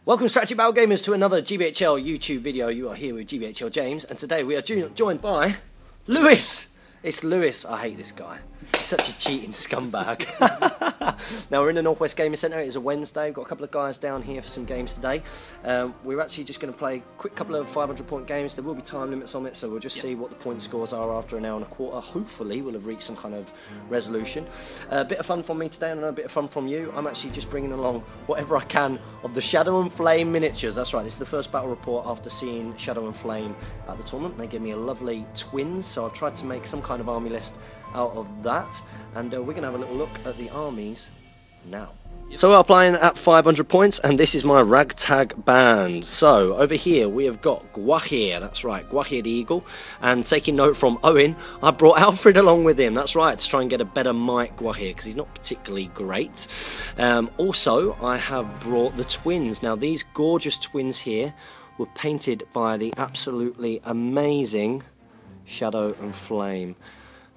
Welcome Strategy Battle Gamers to another GBHL YouTube video. You are here with GBHL James, and today we are joined by Lewis. It's Lewis. I hate this guy. He's such a cheating scumbag. Now we're in the Northwest Gaming Centre. It is a Wednesday. We've got a couple of guys down here for some games today. We're actually just going to play a quick couple of 500-point games. There will be time limits on it, so we'll just see what the point scores are after an hour and a quarter. Hopefully we'll have reached some kind of resolution. A bit of fun from me today and a bit of fun from you. I'm actually just bringing along whatever I can of the Shadow and Flame miniatures. That's right, this is the first battle report after seeing Shadow and Flame at the tournament. They gave me a lovely twins, so I've tried to make some kind of army list out of that, and we're going to have a little look at the armies now. So we're playing at 500 points, and this is my ragtag band. So over here we have got Gwahir, that's right, Gwahir the Eagle, and taking note from Owen, I brought Alfred along with him, that's right, to try and get a better Mike Gwahir, because he's not particularly great. Also, I have brought the twins. Now these gorgeous twins here were painted by the absolutely amazing Shadow and Flame.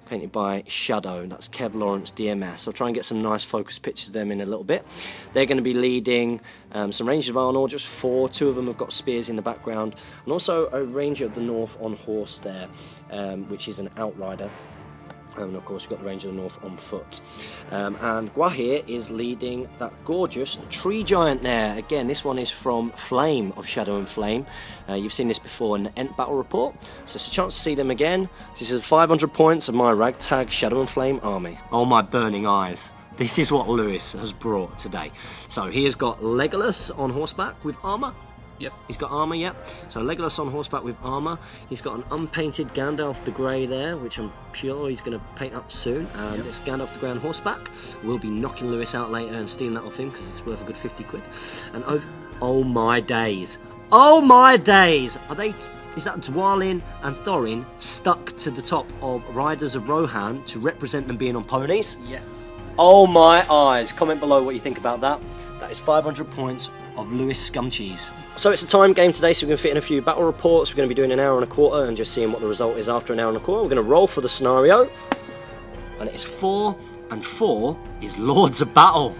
Painted by Shadow, that's Kev Lawrence DMS. I'll try and get some nice focus pictures of them in a little bit. They're going to be leading some Rangers of Arnor, just 4. 2 of them have got spears in the background, and also a Ranger of the North on horse there, which is an outrider. And of course we've got the Ranger of the North on foot. And Gwahir is leading that gorgeous tree giant there. Again, this one is from Flame of Shadow and Flame. You've seen this before in the Ent Battle Report, so it's a chance to see them again. This is 500 points of my ragtag Shadow and Flame army. Oh my burning eyes. This is what Lewis has brought today. So he has got Legolas on horseback with armour. Yep. He's got armour, yep. So Legolas on horseback with armour. He's got an unpainted Gandalf the Grey there, which I'm sure he's going to paint up soon. And it's Gandalf the Grey on horseback. We'll be knocking Lewis out later and stealing that off him because it's worth a good 50 quid. And oh my days. Oh my days! Is that Dwalin and Thorin stuck to the top of Riders of Rohan to represent them being on ponies? Yeah. Oh my eyes. Comment below what you think about that. That is 500 points of Lewis Scumcheese. So it's a time game today, so we're going to fit in a few battle reports. We're going to be doing an hour and a quarter and just seeing what the result is after an hour and a quarter. We're going to roll for the scenario, and it is 4, and 4 is Lords of Battle.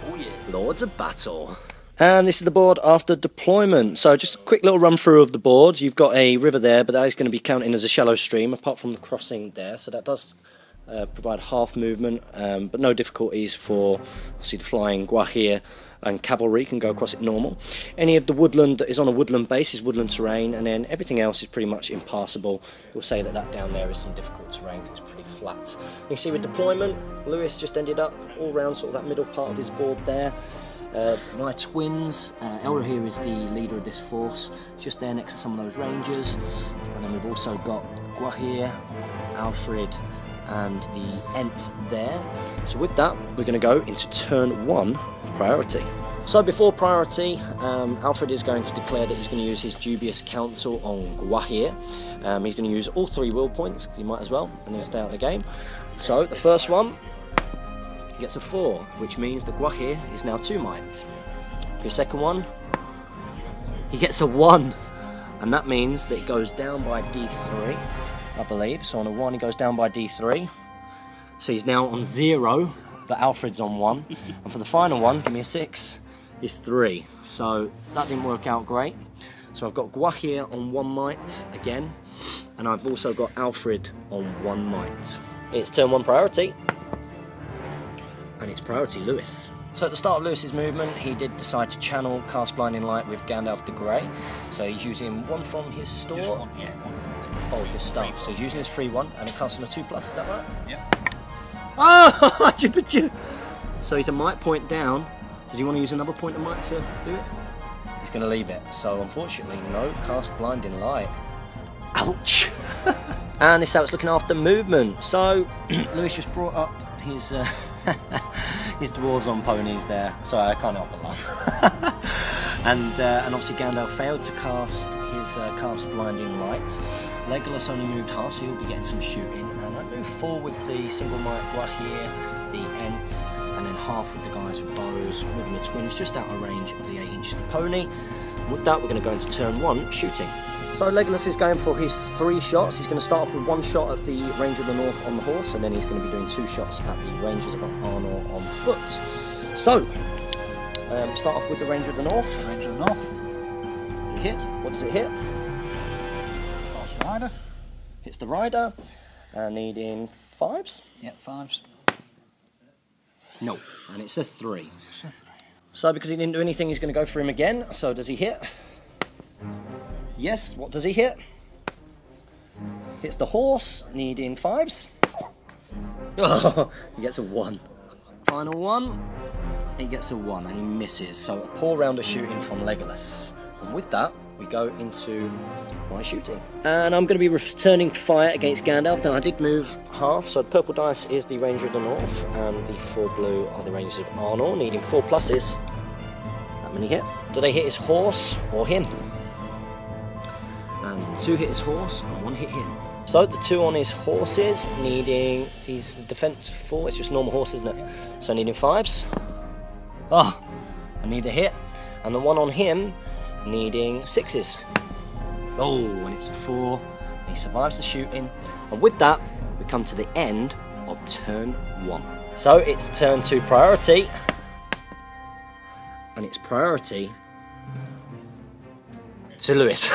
Oh yeah. Lords of Battle. And this is the board after deployment. So just a quick little run through of the board. You've got a river there, but that is going to be counting as a shallow stream, apart from the crossing there, so that does provide half movement, but no difficulties for obviously the flying Gwahir, and cavalry can go across it normal. Any of the woodland that is on a woodland base is woodland terrain, and then everything else is pretty much impassable. We'll say that that down there is some difficult terrain because it's pretty flat. You can see with deployment, Lewis just ended up all round sort of that middle part of his board there. My twins, Elra here is the leader of this force, just there next to some of those rangers, and then we've also got Gwahir, Alfred, and the Ent there. So with that, we're going to go into turn 1 priority. So before priority, Alfred is going to declare that he's going to use his dubious counsel on Gwahir. He's going to use all 3 will points, he might as well, and then stay out of the game. So the first one, he gets a 4, which means that Gwahir is now 2 mites. For your second one, he gets a 1, and that means that it goes down by D3. I believe. So on a 1 he goes down by D3. So he's now on 0, but Alfred's on 1. And for the final one, give me a 6, is 3. So that didn't work out great. So I've got Gwahir on 1 mite again, and I've also got Alfred on 1 mite. It's turn 1 priority, and it's priority Lewis. So at the start of Lewis's movement, he did decide to channel Cast Blinding Light with Gandalf the Grey. So he's using 1 from his store. Just 1, yeah, 1 from Oh, this stuff. So he's using his free 1, and it casts on a 2+, is that right? Yeah. Oh, so he's a might point down. Does he want to use another point of might to do it? He's going to leave it. So unfortunately, no Cast Blinding Light. Ouch! And this is how it's looking after movement. So Lewis just brought up his his dwarves on ponies there. Sorry, I can't help but laugh. And obviously Gandalf failed to cast his Cast Blinding Light. Legolas only moved half, so he'll be getting some shooting. And I moved 4 with the single might Gwahir, the Ent, and then half with the guys with bows, moving the twins just out of range of the 8 inches of the pony. And with that, we're going to go into turn 1, shooting. So Legolas is going for his 3 shots. He's going to start off with 1 shot at the Ranger of the North on the horse, and then he's going to be doing 2 shots at the Rangers of Arnor on foot. So Start off with the Ranger of the North. Ranger of the North. It hits. What does it hit? Pass rider. Hits the rider. Needing 5s. Yeah, 5s. No, and it's a 3. It's a 3. So because he didn't do anything, he's going to go for him again. So does he hit? Yes. What does he hit? Hits the horse, needing 5s. Oh, he gets a 1. Final one. He gets a 1 and he misses. So a poor round of shooting from Legolas. And with that, we go into my shooting. And I'm going to be returning fire against Gandalf. Now I did move half, so the purple dice is the Ranger of the North, and the 4 blue are the Rangers of Arnor, needing 4 pluses. That many hit. Do they hit his horse or him? And 2 hit his horse and 1 hit him. So the 2 on his horses, needing, he's defense 4, it's just normal horse, isn't it? So needing 5s. Oh, I need a hit. And the 1 on him, needing 6s. Oh, and it's a 4. And he survives the shooting. And with that, we come to the end of turn 1. So it's turn 2 priority. And it's priority to Lewis.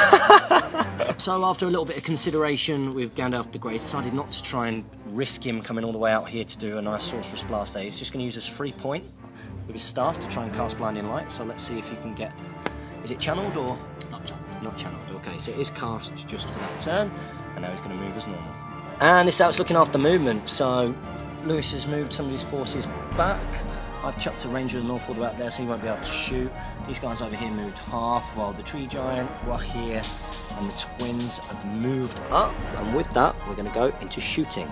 So after a little bit of consideration with Gandalf the Grey, decided not to try and risk him coming all the way out here to do a nice Sorcerer's Blast day. He's just going to use his free point with his staff to try and cast Blinding Light. So let's see if he can get... Is it channeled or...? Not channeled. Not channeled, okay. So it is cast just for that turn, and now he's going to move as normal. And this is how it's looking after movement. So Lewis has moved some of his forces back. I've chucked a Ranger of the North all the way up there, so he won't be able to shoot. These guys over here moved half, while the Tree Giant, Gwahir, and the Twins have moved up. And with that, we're going to go into shooting.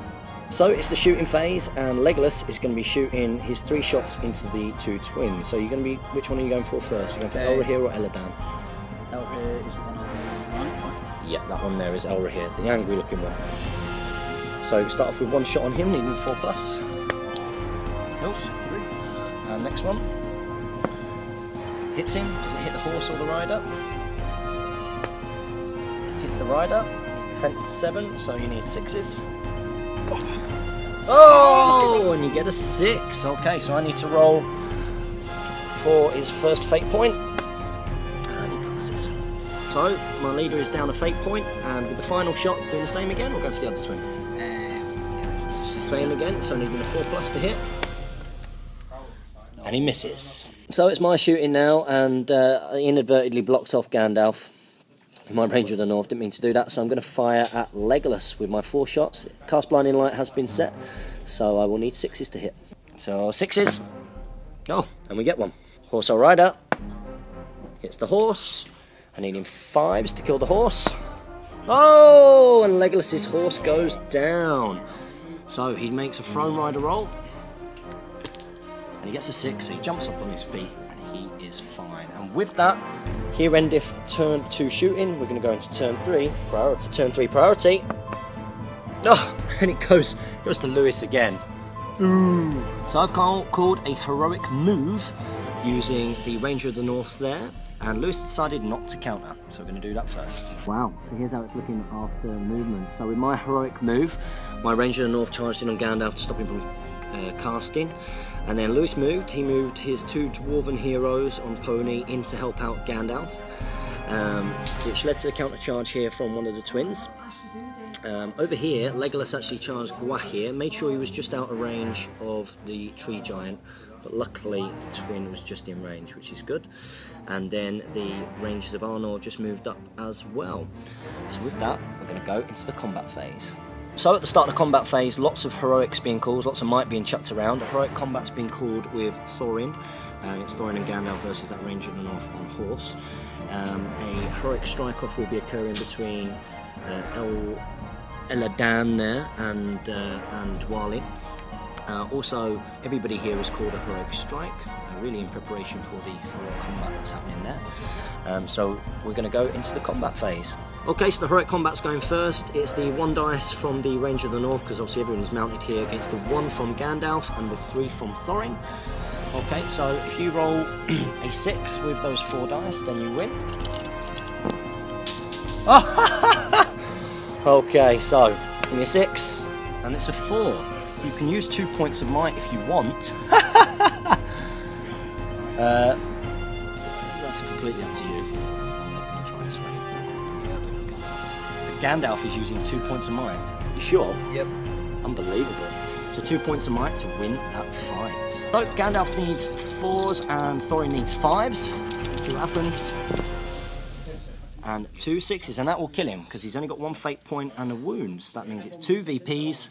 So it's the shooting phase, and Legolas is going to be shooting his 3 shots into the 2 twins. So you're going to be, which one are you going for first? You're going for Elrahir or Eladan? Elrahir is the one on the right left. Yeah, that one there is Elrahir, the angry looking one. So start off with 1 shot on him, needing 4 plus. Nope. 3. And next one. Hits him. Does it hit the horse or the rider? Hits the rider. His defense 7, so you need 6s. Oh, and you get a 6. Okay, so I need to roll for his first fate point. And he passes. So my leader is down a fate point, and with the final shot, doing the same again, or go for the other twin? Same again, so needing a 4 plus to hit. And he misses. So it's my shooting now, and I inadvertently blocked off Gandalf. My Ranger of the North, didn't mean to do that, so I'm going to fire at Legolas with my 4 shots. Cast Blinding Light has been set, so I will need 6s to hit. So 6s. Oh, and we get 1. Horse or rider. Hits the horse. I need him 5s to kill the horse. Oh, and Legolas's horse goes down. So he makes a thrown rider roll. And he gets a 6, so he jumps up on his feet, and he is fine. And with that, here endeth turn 2 shooting. We're going to go into turn 3 priority. Turn 3 priority. Oh, and it goes to Lewis again. Ooh. So I've called a heroic move using the Ranger of the North there, and Lewis decided not to counter, so we're going to do that first. Wow, so here's how it's looking after movement. So with my heroic move, my Ranger of the North charged in on Gandalf to stop him from casting, and then Lewis moved. He moved his 2 dwarven heroes on pony in to help out Gandalf, which led to the counter charge here from one of the twins. Over here, Legolas actually charged Gwahir, made sure he was just out of range of the Tree Giant, but luckily the twin was just in range, which is good. And then the Rangers of Arnor just moved up as well. So with that, we're going to go into the combat phase. So at the start of the combat phase, lots of heroics being called, lots of might being chucked around. The heroic combat's been called with Thorin. It's Thorin and Gandalf versus that Ranger of the North on horse. A heroic strike-off will be occurring between Eladan there and Dwalin. Also, everybody here is called a heroic strike, really in preparation for the heroic combat that's happening there. So we're going to go into the combat phase. Okay, so the heroic combat's going first. It's the 1 dice from the Ranger of the North, because obviously everyone's mounted here, against the 1 from Gandalf and the 3 from Thorin. Okay, so if you roll a 6 with those 4 dice, then you win. Okay, so give me a 6, and it's a 4. You can use 2 points of might if you want. That's completely up to you. I'm not going to try and swing it. So Gandalf is using 2 points of might. You sure? Yep. Unbelievable. So 2 points of might to win that fight. So Gandalf needs 4s and Thorin needs 5s. Let's see what happens. And 2 6s, and that will kill him because he's only got 1 fate point and a wound. So that means it's 2 VPs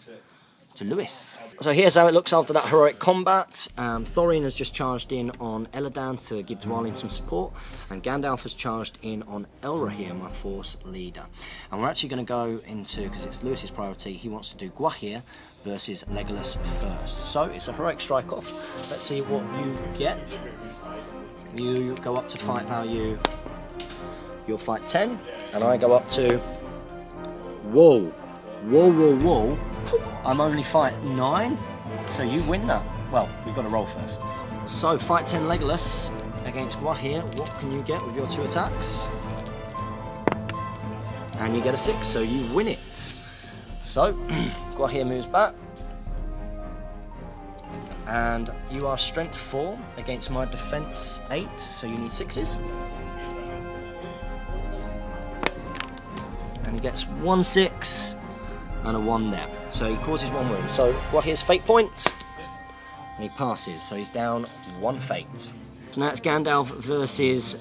to Lewis. So here's how it looks after that heroic combat. Thorin has just charged in on Elladan to give Dwalin some support, and Gandalf has charged in on Elrohir, my force leader. And we're actually going to go into, because it's Lewis's priority, he wants to do Gwahir versus Legolas first. So it's a heroic strike off. Let's see what you get. You go up to fight value, you'll fight 10, and I go up to, whoa, whoa, whoa, whoa. I'm only fight 9, so you win that. Well, we've got to roll first. So fight 10 Legolas against Gwahir. What can you get with your 2 attacks? And you get a 6, so you win it. So Gwahir moves back, and you are strength 4 against my defense 8, so you need 6s. And he gets 1 6 and a 1 there. So he causes 1 wound. So Gwahir's fate point, and he passes. So he's down 1 fate. So now it's Gandalf versus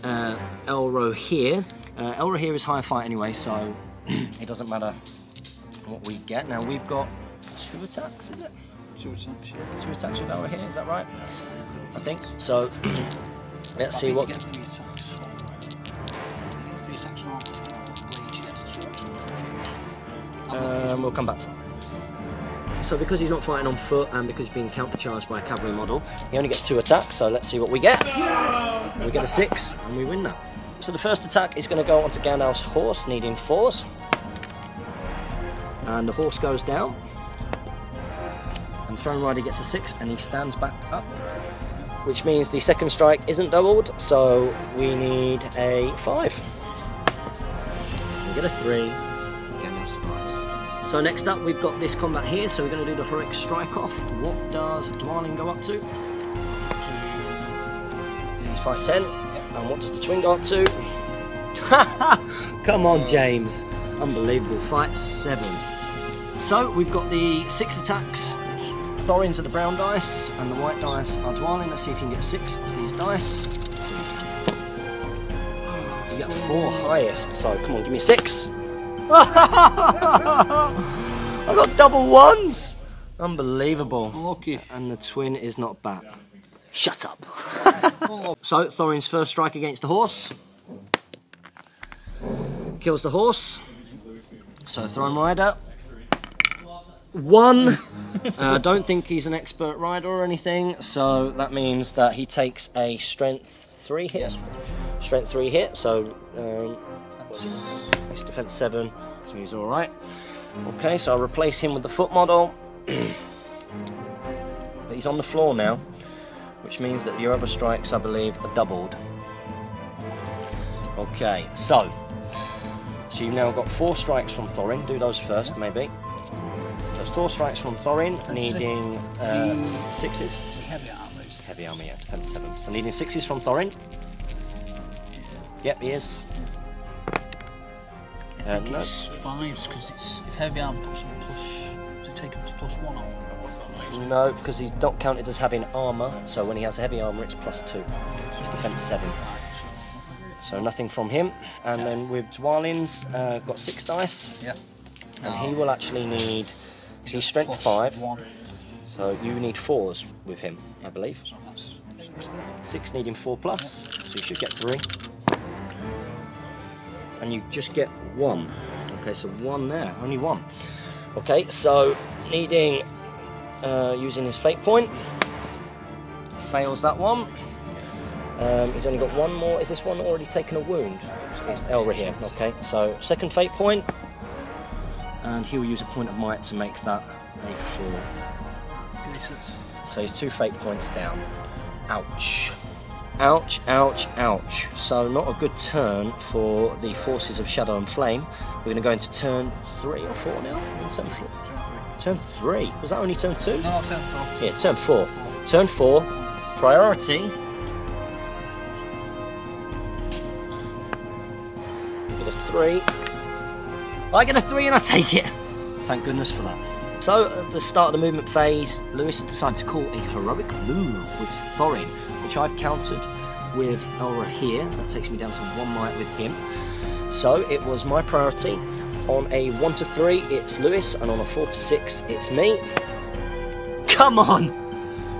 Elrohir. Elrohir is higher fight anyway, so it doesn't matter what we get. Now we've got 2 attacks, is it? 2 attacks, yeah. 2 attacks with Elrohir, is that right? I think. So let's see what. You get 3 attacks. You get 3 attacks on Bleach, you get 2. We'll come back to. So because he's not fighting on foot and because he's being countercharged by a cavalry model, he only gets 2 attacks, so let's see what we get. Yes! We get a 6 and we win that. So the first attack is going to go onto Gandalf's horse, needing 4s. And the horse goes down. And Throne Rider gets a 6 and he stands back up. Which means the second strike isn't doubled, so we need a 5. We get a 3. Gandalf survives. So next up we've got this combat here, so we're going to do the heroic strike off. What does Dwalin go up to? He's fight 10. Yep. And what does the twin go up to? Come on James. Unbelievable. Fight 7. So we've got the 6 attacks. Thorin's are the brown dice and the white dice are Dwalin. Let's see if you can get 6 of these dice. You get 4 highest, so come on, give me 6. I got double 1s! Unbelievable. Lucky. And the twin is not back. Shut up. So, Thorin's first strike against the horse. Kills the horse. So, Throne Rider. 1. I don't think he's an expert rider or anything, so that means that he takes a strength 3 hit. Yes. Strength 3 hit, so what's it? He's defense 7, so he's alright. Okay, so I'll replace him with the foot model. But he's on the floor now, which means that your other strikes, I believe, are doubled. Okay, so you've now got 4 strikes from Thorin. Do those first, maybe. So 4 strikes from Thorin, needing 6s. Heavy armor. Heavy armor, yeah, defense 7. So needing 6s from Thorin. Yep, he is. I think it's 5s, because if heavy armor puts him plus, does it take him to +1 or? No, because he's not counted as having armor, so when he has heavy armor it's +2. It's defense 7. So nothing from him. And then with Dwalin's, got 6 dice. Yeah. And he will actually need, because he's strength 5, 1. so you need 4s with him, I believe. So that's 6 there. 6 needing 4+, so you should get 3. And you just get 1. Okay, so 1 there, only 1. Okay, so needing, using his fate point, fails that one. He's only got 1 more. Is this one already taken a wound? It's Elrohir. Okay, so second fate point, and he will use a point of might to make that a 4. So he's 2 fate points down. Ouch. Ouch, ouch, ouch. So not a good turn for the forces of Shadow and Flame. We're going to go into turn 3 or 4 now? Turn 3. Turn 3. Was that only turn 2? No, turn 4. Yeah, turn 4. Turn 4. Priority. with a 3. I get a 3 and I take it. Thank goodness for that. So at the start of the movement phase, Lewis decided to call a heroic move with Thorin, which I've countered with Elra here. So that takes me down to 1 might with him. So it was my priority. On a 1 to 3, it's Lewis, and on a 4 to 6, it's me. Come on!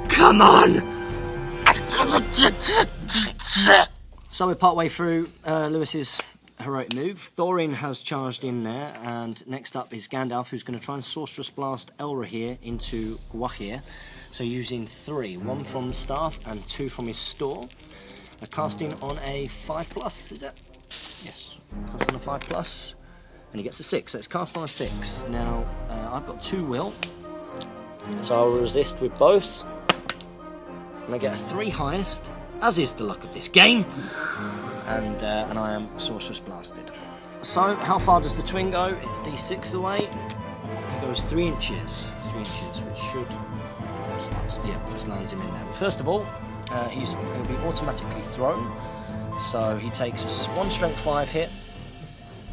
Come on! So we're partway through Lewis's heroic move. Thorin has charged in there, and next up is Gandalf, who's going to try and Sorceress Blast Elra here into Gwahir. So using 3, 1 from the staff and 2 from his store. Casting on a 5+, is it? Yes. Cast on a 5+, and he gets a 6, so it's cast on a 6. Now, I've got 2 will, so I'll resist with both, and I get a 3 highest, as is the luck of this game, and I am Sorceress Blasted. So, how far does the twin go? It's D6 away. He goes 3 inches, which should, yeah, just lands him in there. But first of all, he'll be automatically thrown. So he takes a 1 strength 5 hit,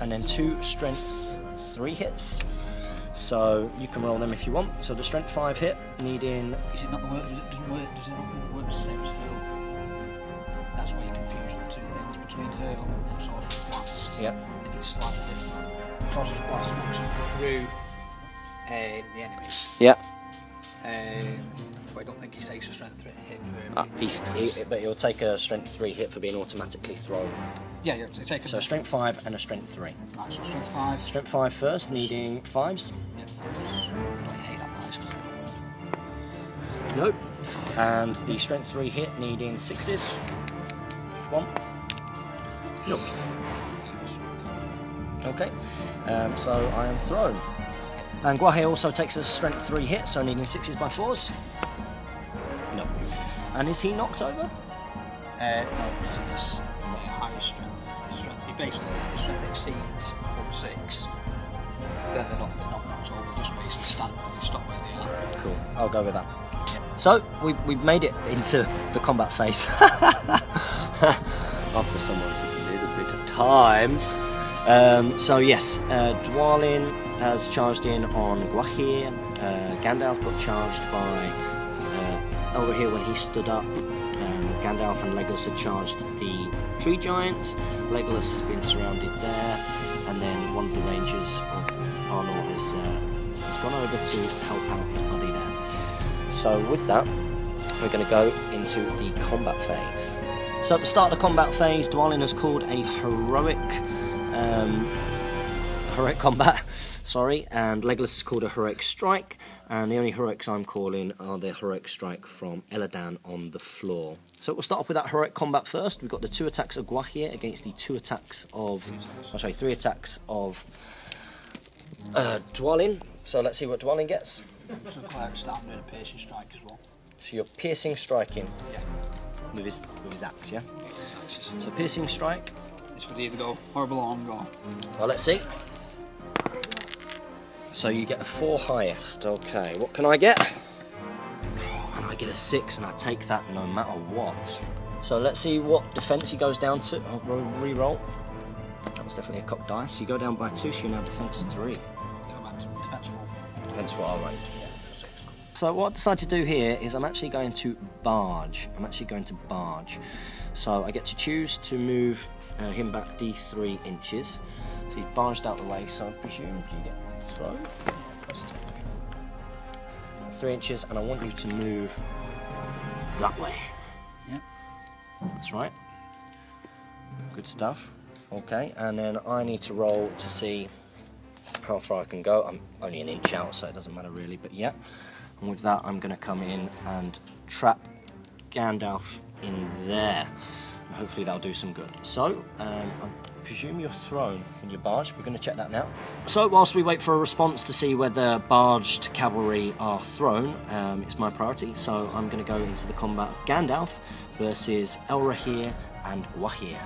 and then 2 strength 3 hits. So you can roll them if you want. So the strength 5 hit, needing. Is it not the work? Does it not think it works the same as health? That's why you confuse the 2 things between hurl and Sorcerer's Blast. Yeah. I think it's slightly different. Sorcerer's Blast knocks him through the enemies. Yeah. But I don't think he takes a strength 3 hit for him. But he'll take a strength 3 hit for being automatically thrown. Yeah, you have to take a... So strength 5 and a strength 3. Right, so strength 5. Strength 5 first, needing 5s. Yeah, 5s. I hate that dice because it's Nope. And the strength 3 hit, needing 6s. 1. Nope. Okay. So I am thrown. And Gwahir also takes a strength 3 hit, so needing 6s by 4s. No. And is he knocked over? No, because he's higher strength. He basically, if the strength exceeds 6, then they're not knocked over. They just basically stand and stop where they are. Cool. I'll go with that. So we've made it into the combat phase. After someone took a little bit of time. So yes, Dwalin has charged in on Gwahir. Gandalf got charged by Elrahir when he stood up. Gandalf and Legolas had charged the tree giants. Legolas has been surrounded there, and then one of the rangers, Arnor, has gone over to help out his buddy there. So with that, we're going to go into the combat phase. So at the start of the combat phase, Dwalin has called a heroic combat, and Legolas has called a heroic strike, and the only heroics I'm calling are the heroic strike from Eladan on the floor. So we'll start off with that heroic combat first. We've got the 2 attacks of Gwahir against the 2 attacks of, 3 attacks of Dwalin. So let's see what Dwalin gets. So Cleric starting with a piercing strike as well. So you're piercing striking. Yeah. With his axe, yeah? So piercing strike. This would either go horrible or on go. Well, let's see. So you get a 4 highest. Okay, what can I get? And I get a 6, and I take that no matter what. So let's see what defense he goes down to. I'll re-roll. That was definitely a cocked dice. You go down by 2, so you're now defense 3. You go back to defense 4. Defense 4, all right. Yeah. So what I decided to do here is I'm actually going to barge. So I get to choose to move him back D3 inches. So he's barged out the way, so I presume you get thrown. 3 inches, and I want you to move that way. Yeah. That's right. Good stuff. Okay, and then I need to roll to see how far I can go. I'm only an inch out, so it doesn't matter really, but yeah. And with that, I'm going to come in and trap Gandalf in there. And hopefully that'll do some good. So, I presume you're thrown when you're barged. We're going to check that now. So, whilst we wait for a response to see whether barged cavalry are thrown, it's my priority. So, I'm going to go into the combat of Gandalf versus Elrahir and Gwahir.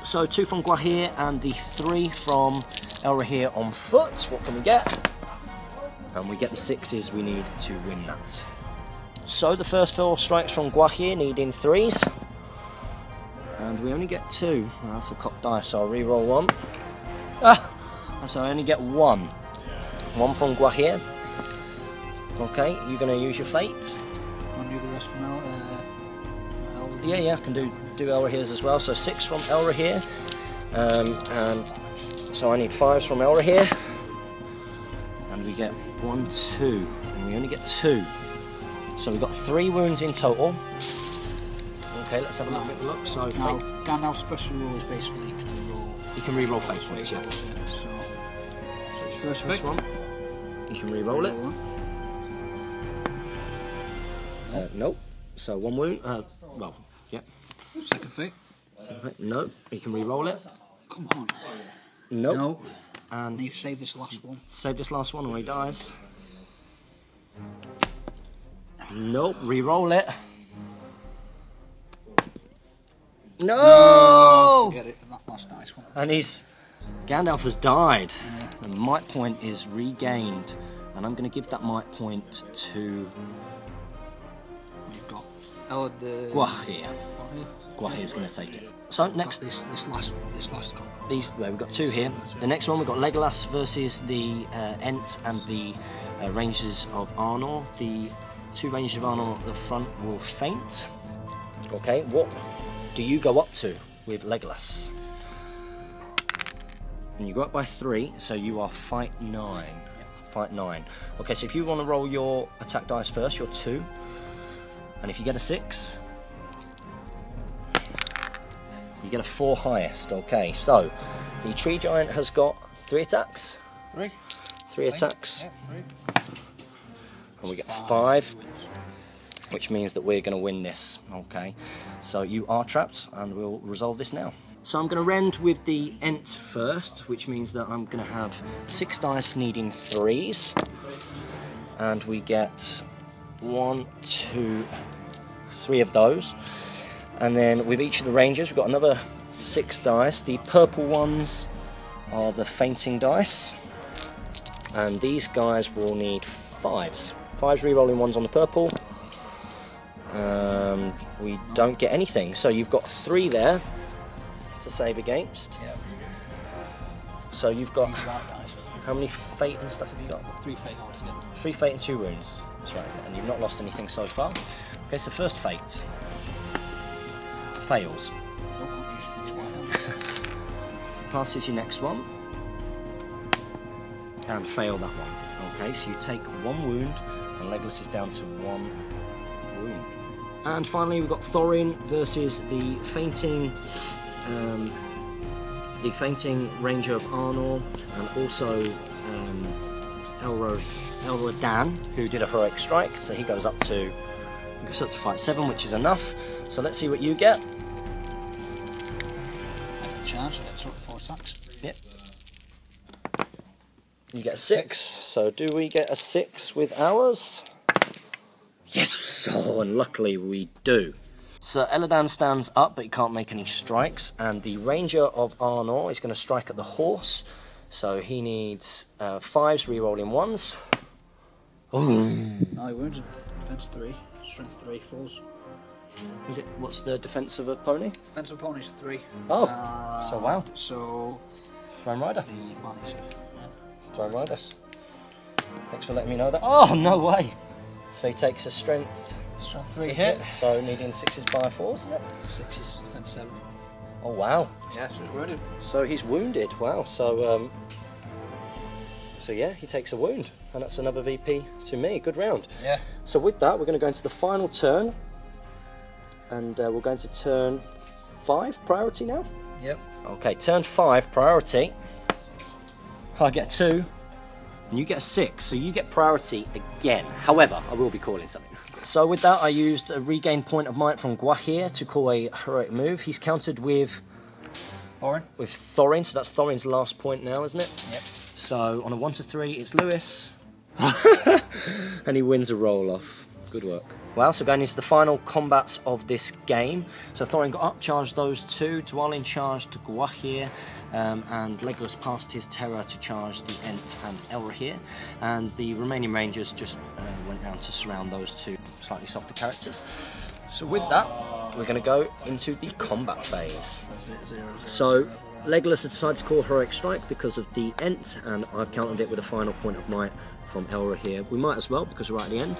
So, 2 from Gwahir and the 3 from Elrahir on foot. What can we get? And we get the 6s we need to win that. So the first 4 strikes from Gwahir, needing 3s. And we only get 2. Well, that's a cocked dice, so I'll re-roll 1. Ah! So I only get 1. 1 from Guahir. Okay, you're going to use your fate. Want to do the rest from El? Yeah, I can do El Rahir's as well. So 6 from El Rahir. And so I need 5s from El Rahir. And we get 1, 2. And we only get 2. So we've got 3 wounds in total. Okay, let's have a little bit of a look. So now, Gandalf's special rule is basically you can re-roll fate points, yeah. So it's first one. You can re-roll it. Nope. So 1 wound. Well, yeah. Second fate. No, you can re-roll it. Come on. Nope. No. And need to save this last one. Save this last one or he dies. Nope. Re-roll it. No! Forget it. That last nice one. And Gandalf has died. Yeah. The might point is regained, and I'm going to give that might point to. We've got Guahir. Guahir's going to take it. So next, this last couple. We've got 2 here. The next one we've got Legolas versus the Ent and the Rangers of Arnor. The 2 Rangers of Arnor at the front will faint. Okay, what do you go up to with Legolas? And you go up by 3, so you are fight 9. Fight 9. Okay, so if you want to roll your attack dice first, you're 2. And if you get a 6, you get a 4 highest. Okay, so the tree giant has got 3 attacks. 3 attacks. Yeah, 3. And we get 5, which means that we're going to win this. Okay, so you are trapped, and we'll resolve this now. So I'm going to rend with the Ent first, which means that I'm going to have 6 dice needing 3s. And we get 1, 2, 3 of those. And then with each of the rangers, we've got another 6 dice. The purple ones are the fainting dice. And these guys will need 5s. 5s re-rolling ones on the purple. We don't get anything. So you've got 3 there to save against. Yeah. So you've got... How many fate and stuff have you got? 3 fate altogether. 3 fate and 2 wounds. That's right, isn't it? And you've not lost anything so far. Okay, so first fate. Fails. Passes your next one. And fail that one. Okay, so you take 1 wound, and Legolas is down to 1 wound. And finally we've got Thorin versus the fainting Ranger of Arnor, and also Elrodan, who did a heroic strike, so he goes up to fight 7, which is enough. So let's see what you get. Charge, that's up 4 attacks. Yep. You get a 6. So do we get a 6 with ours? Yes! Oh, and luckily we do. So Elladan stands up, but he can't make any strikes, and the Ranger of Arnor is going to strike at the horse. So he needs 5s re-rolling 1s. No, he wounded. Defense 3, strength 3, 4s. Is it? What's the defense of a pony? Defense of ponies 3. Oh, so wow. So Throne Rider. the man is Throne Rider. Thanks for letting me know that. Oh, no way. So he takes a strength 3 hit. So needing 6s by 4s, is it? 6 is defense 7. Oh wow. Yeah, so he's wounded. So he's wounded. Wow. So yeah, he takes a wound, and that's another VP to me. Good round. Yeah. So with that, we're going to go into the final turn, and we're going to turn 5 priority now. Yep. Okay, turn 5 priority. I get 2, and you get a 6, so you get priority again. However, I will be calling something. So with that, I used a regain point of might from Guahir to call a heroic move. He's countered with Thorin. With Thorin, so that's Thorin's last point now, isn't it? Yep. So on a 1 to 3, it's Lewis, and he wins a roll off. Good work. Well, so going into the final combats of this game. So Thorin got up, charged those 2. Dwalin charged Guahir, and Legolas passed his terror to charge the Ent and Elrahir. And the remaining Rangers just went down to surround those 2 slightly softer characters. So with that, we're going to go into the combat phase. So Legolas has decided to call heroic strike because of the Ent, and I've countered it with a final point of might from Elra here. We might as well because we're right at the end,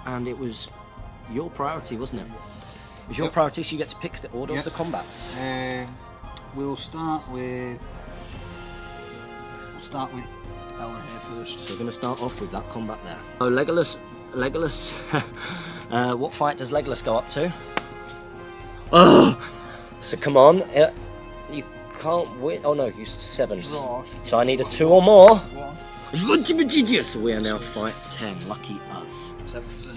and it was your priority, wasn't it? It was your priority, so you get to pick the order of the combats. We'll start with Elra here first. So we're going to start off with that combat there. So Legolas, what fight does Legolas go up to? Oh, so come on, you can't win. Oh no, you 7. So I need a 2 or more. We are now fight 10. Lucky us.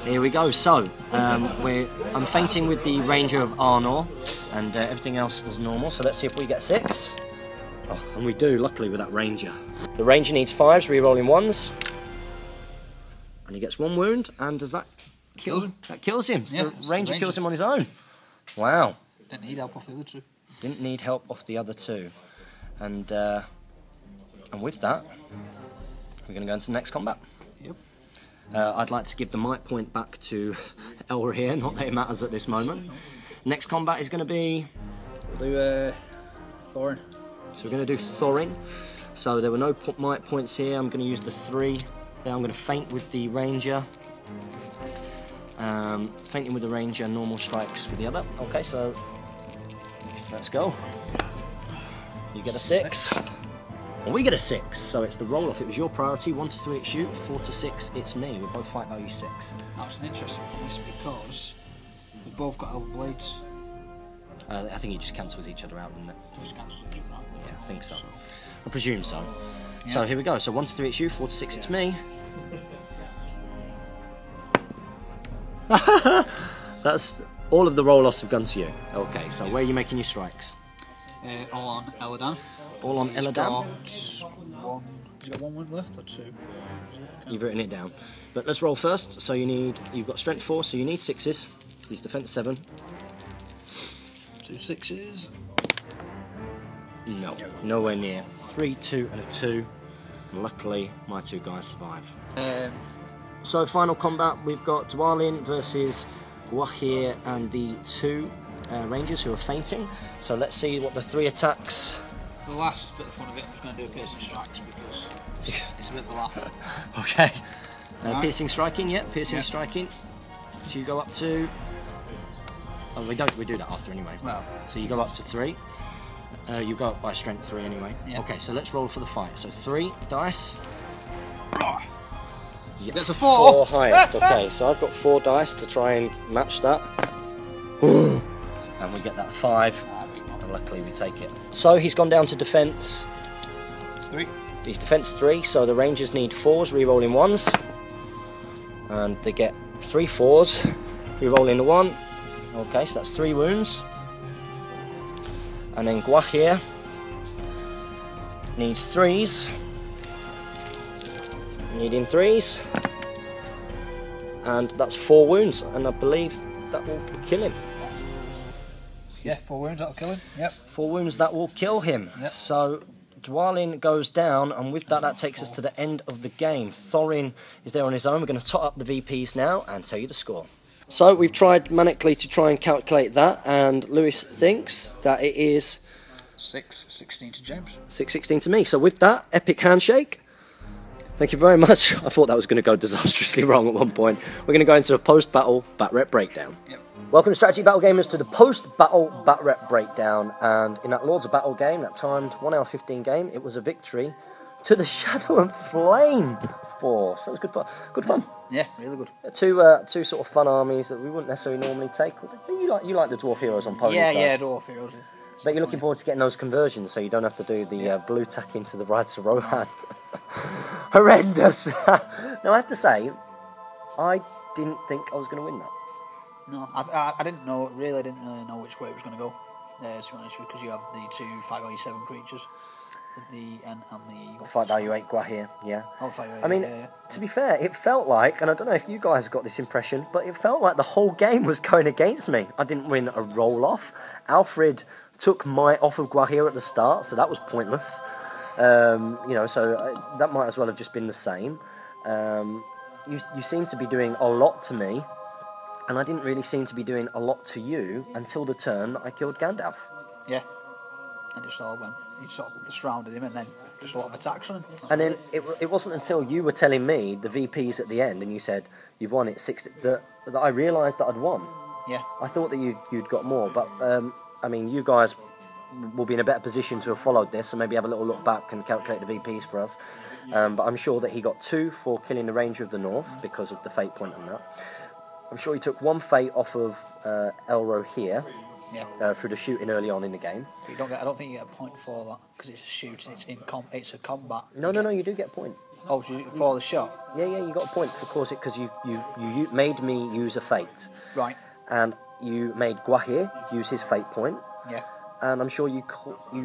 Here we go. So I'm fainting with the Ranger of Arnor, and everything else is normal. So let's see if we get 6. Oh, and we do, luckily, with that Ranger. The Ranger needs 5s, re-rolling 1s. And he gets 1 wound, and does that kill him? That kills him. So Yeah, the Ranger kills him on his own. Wow. Didn't need help off the other 2. Didn't need help off the other 2. And with that, we're going to go into the next combat. Yep. I'd like to give the might point back to Elra here, not that it matters at this moment. Next combat is going to be... We'll do Thorin. So we're going to do Thorin. So there were no might points here. I'm going to use the 3. Then I'm going to feint with the Ranger. Fainting with the Ranger, normal strikes with the other. Okay, so let's go. You get a 6. Well, we get a 6, so it's the roll-off. It was your priority. 1 to 3, it's you. 4 to 6, it's me. We're both fight value 6. That's an interesting piece because we've both got Elven Blades. I think it just cancels each other out, doesn't it? Just cancels each other out. Yeah, I think so. I presume so. Yeah. So here we go. So 1 to 3, it's you. 4 to 6, it's me. That's all of the roll-offs have gone to you. Okay, so where are you making your strikes? All on Eladan. All on Eladan? Has he got 1 wound left or 2? You've written it down. But let's roll first. So you've got strength 4, so you need 6s. He's defense 7. 2 6s. No, nowhere near. 3, 2 and a 2. And luckily, my 2 guys survive. So final combat, we've got Dwalin versus Gwahir and the 2 Rangers who are fainting. So let's see what the 3 attacks... For the last bit of fun of it, I'm just going to do a piercing strikes because it's a bit of a laugh. Okay. Right. Piercing striking, yeah, piercing striking. So you go up to... Oh, we do that after anyway. Well, so you go up to 3. You go up by strength 3 anyway. Yeah. Okay, so let's roll for the fight. So 3 dice. Yeah, that's a 4. 4 highest. Okay, so I've got 4 dice to try and match that. And we get that 5. And luckily we take it. So he's gone down to defense 3. He's defense 3, so the Rangers need 4s, re-rolling 1s. And they get 3 4s, re-rolling the 1. Okay, so that's 3 wounds. And then Gwahir needs 3s. Needing 3s. And that's 4 wounds, and I believe that will kill him. Yeah, 4 wounds, that'll kill him. Yep. 4 wounds, that will kill him. Yep. So Dwalin goes down, and with that, that takes us to the end of the game. Thorin is there on his own. We're going to tot up the VPs now and tell you the score. So we've tried manically to try and calculate that, and Lewis thinks that it is 6-16 to James. 6-16 to me. So with that, epic handshake. Thank you very much. I thought that was going to go disastrously wrong at one point. We're going to go into a post-battle bat rep breakdown. Yep. Welcome, Strategy Battle Gamers, to the post-battle bat rep breakdown. And in that Lords of Battle game, that timed 1 hour 15 game, it was a victory to the Shadow and Flame Force. That was good fun. Good fun. Yeah, really good. Two sort of fun armies that we wouldn't necessarily normally take. You like the Dwarf Heroes on ponies? Yeah, Dwarf Heroes. But you're looking forward to getting those conversions, so you don't have to do the blue tack into the Rides to Rohan. Horrendous. Now I have to say, I didn't think I was going to win that. No, I didn't know. Really, didn't really know which way it was going to go. To be honest, because you have the 2 5/7 creatures, the Ent and the 5/8 Gwahir, yeah. Oh, 5/8. I mean, to be fair, it felt like, and I don't know if you guys got this impression, but it felt like the whole game was going against me. I didn't win a roll off. Alfred took my off of Gwahir at the start, so that was pointless. So that might as well have just been the same. You seem to be doing a lot to me, and I didn't really seem to be doing a lot to you until the turn that I killed Gandalf. Yeah. And it sort of went, he sort of surrounded him, and then just a lot of attacks on him. And then it wasn't until you were telling me the VPs at the end, and you said you've won it 60, that I realised that I'd won. Yeah. I thought that you'd got more, but I mean, you guys will be in a better position to have followed this, and maybe have a little look back and calculate the VPs for us. But I'm sure that he got 2 for killing the Ranger of the North because of the fate point on that. I'm sure he took 1 fate off of Elro here. Yeah. Through the shooting early on in the game. But you don't get, I don't think you get a point for that because it's a shooting. It's a combat. No, you do get a point. Oh, for the shot. Yeah, you got a point for course it because you made me use a fate. Right. And you made Gwahir use his fate point. Yeah. And I'm sure you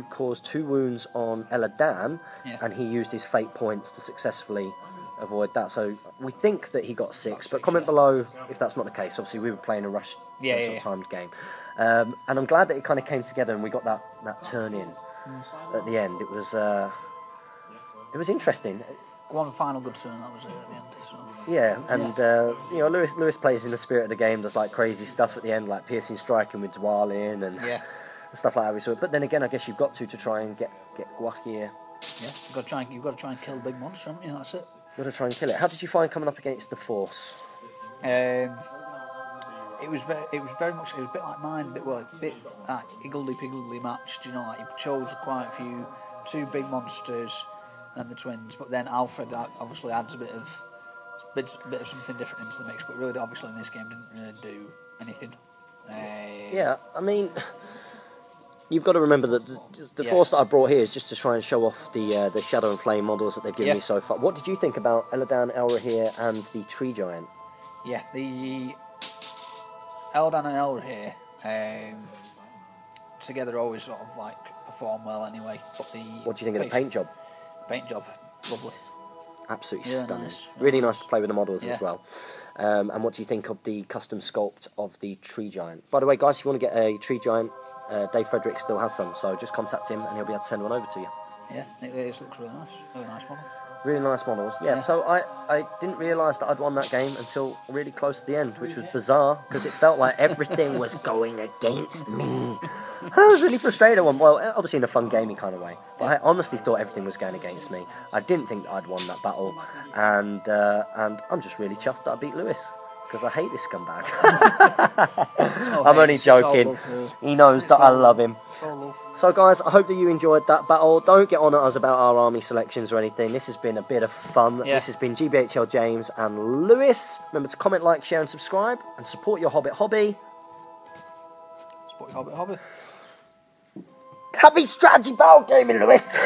caused 2 wounds on Eladan, Yeah. and he used his fate points to successfully avoid that. So we think that he got 6, but comment below if that's not the case. Obviously, we were playing a rush, timed game. And I'm glad that it kind of came together and we got that turn in at the end. It was interesting. One final good turn, that was it at the end. So. Yeah, and you know, Lewis plays in the spirit of the game. Does like crazy stuff at the end, like piercing striking with Dwalin and stuff like that. But then again, I guess you've got to try and get Gwahir. Yeah, you've got to try and kill the big monster, haven't you? That's it. You've got to try and kill it. How did you find coming up against the Force? It was very much. It was a bit like mine, a bit higgledy-piggledy matched. You know, like you chose quite a few, 2 big monsters, and the twins. But then Alfred obviously adds a bit of something different into the mix. But really, obviously, in this game, didn't really do anything. Yeah, I mean, you've got to remember that the Force that I brought here is just to try and show off the Shadow and Flame models that they've given me so far. What did you think about Eladan, Elrahir, and the Tree Giant? Yeah, the Eldan and Elrahir together always sort of like perform well anyway. But what do you think of the paint job? Paint job, lovely. Absolutely Yeah, stunning. nice. Really nice to play with the models as well. And what do you think of the custom sculpt of the Tree Giant? By the way, guys, if you want to get a Tree Giant, Dave Frederick still has some, so just contact him and he'll be able to send one over to you. Yeah, it looks really nice. Really nice model. Really nice models. Yeah, so I didn't realise that I'd won that game until really close to the end, which was bizarre, because it felt like everything was going against me. I was really frustrated. Well, obviously in a fun, gamey kind of way, but I honestly thought everything was going against me. I didn't think that I'd won that battle, and I'm just really chuffed that I beat Lewis, because I hate this scumbag. I'm only joking. He knows that I love him. So guys, I hope that you enjoyed that battle. Don't get on at us about our army selections or anything. This has been a bit of fun. This has been GBHL James and Lewis. Remember to comment, like, share and subscribe, and support your Hobbit hobby. Support your Hobbit hobby. Happy strategy battle gaming, Lewis.